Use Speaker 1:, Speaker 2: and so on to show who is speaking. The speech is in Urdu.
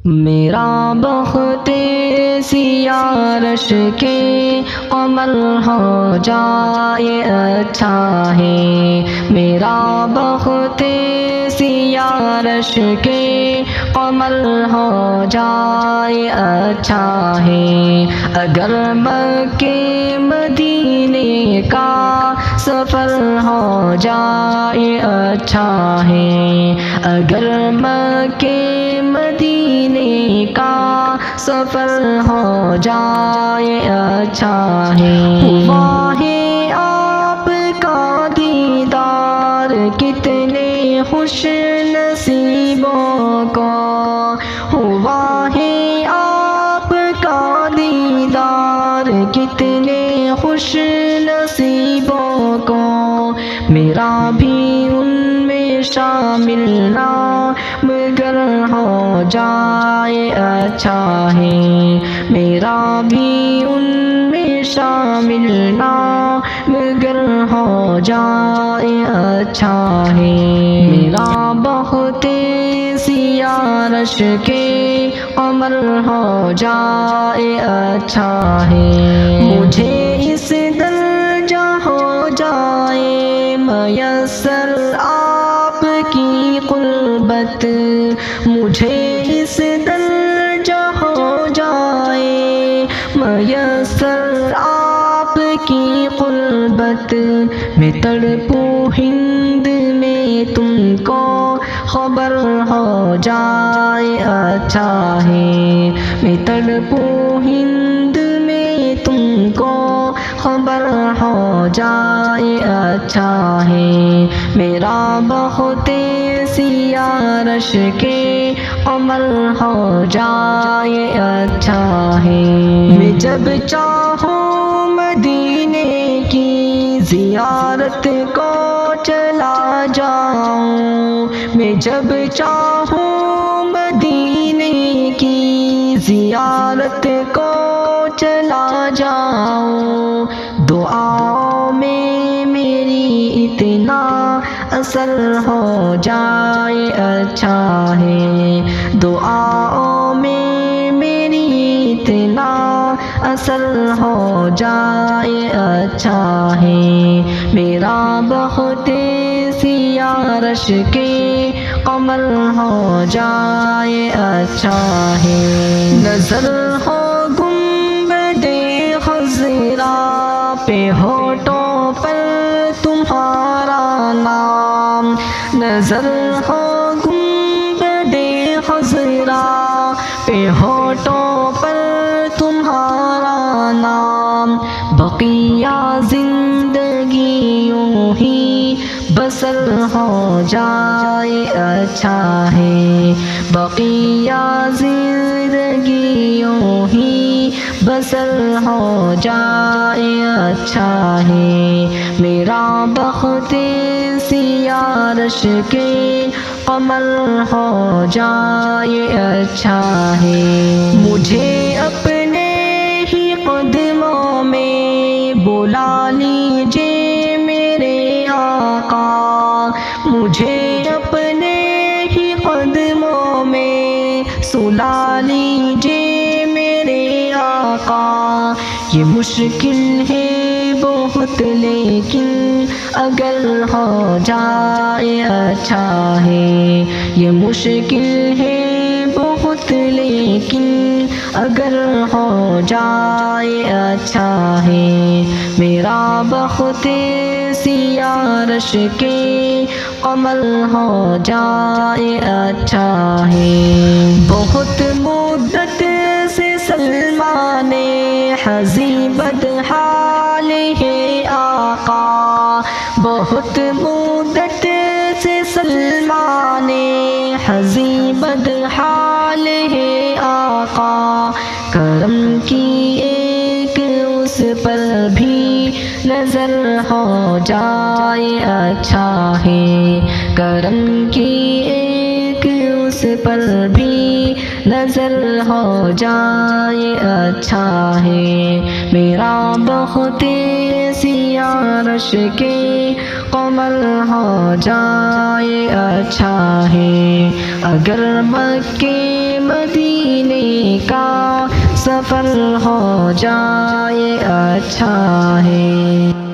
Speaker 1: میرا بخت سیارش کے عمل ہو جائے اچھا ہے، میرا بخت سیارش کے عمل ہو جائے اچھا ہے۔ اگر مکے مدینے کا سفر ہو جائے اچھا ہے، اگر مکے مدینے کا سفر ہو جائے اچھا ہے۔ ہوا ہے آپ کا دیدار کتنے خوش نصیبوں کو، ہوا ہے آپ کا دیدار کتنے خوش نصیبوں کو، میرا بھی ان میں شامل نہ مگر ہو جائے اچھا ہے، میرا بھی ان میں شامل نہ مگر ہو جائے اچھا ہے۔ میرا بخت سیارش کے عمل ہو جائے اچھا ہے، مجھے اس درجہ ہو جائے میسر آپ کی قربت، مجھے اس درجہ ہو جائے میسر آپ کی قربت، میں تڑپوں ہند میں تم کو خبر ہو جائے اچھا ہے، میں تڑپوں ہند میں تم کو خبر ہو جائے اچھا ہے، میرا بخت سیارش کے عمل ہو جائے اچھا ہے۔ میں جب چاہوں مدینے کی زیارت کو چلا جاؤں، میں جب چاہوں مدینے کی زیارت کو چلا جاؤں، دعاؤں میں میری اتنا اثر ہو جائے اچھا ہے، دعاؤں میں میری اتنا اثر ہو جائے اچھا ہے، میرا بخت سیارش کے عمل ہو جائے اچھا ہے۔ نظر ہو گنبد خضرا پہ ہونٹوں پر تمہارا نام، نظر ہو گنبد خضرا پہ ہونٹوں پر تمہارا نام، بقیہ زندگی یوں ہی بسر ہو جائے اچھا ہے، بقیہ زندگی یوں ہی بسر ہو جائے اچھا ہے، میرا بخت سیارش کے عمل ہو جائے اچھا ہے۔ مجھے اپنے ہی قدموں میں بلا لیجیے میرے آقا، مجھے اپنے ہی قدموں میں سلا لیجیے میرے آقا، یہ مشکل ہے بہت لیکن اگر ہو جائے اچھا ہے، یہ مشکل ہے بہت لیکن اگر ہو جائے اچھا ہے، میرا بخت سیارش کے عمل ہو جائے اچھا ہے۔ بہت مدت سے سلمان حزیں بدحال ہے آقا، بہت مدت سے سلمان حزیں بدحال ہے آقا، کرم کی ایک اس پر بھی نظر ہو جائے اچھا ہے، کرم کی ایک اس پر بھی نظر ہو جائے اچھا ہے، میرا بخت سیارش کے عمل ہو جائے اچھا ہے، اگر مکے مدینے کا سفر ہو جائے اچھا ہے۔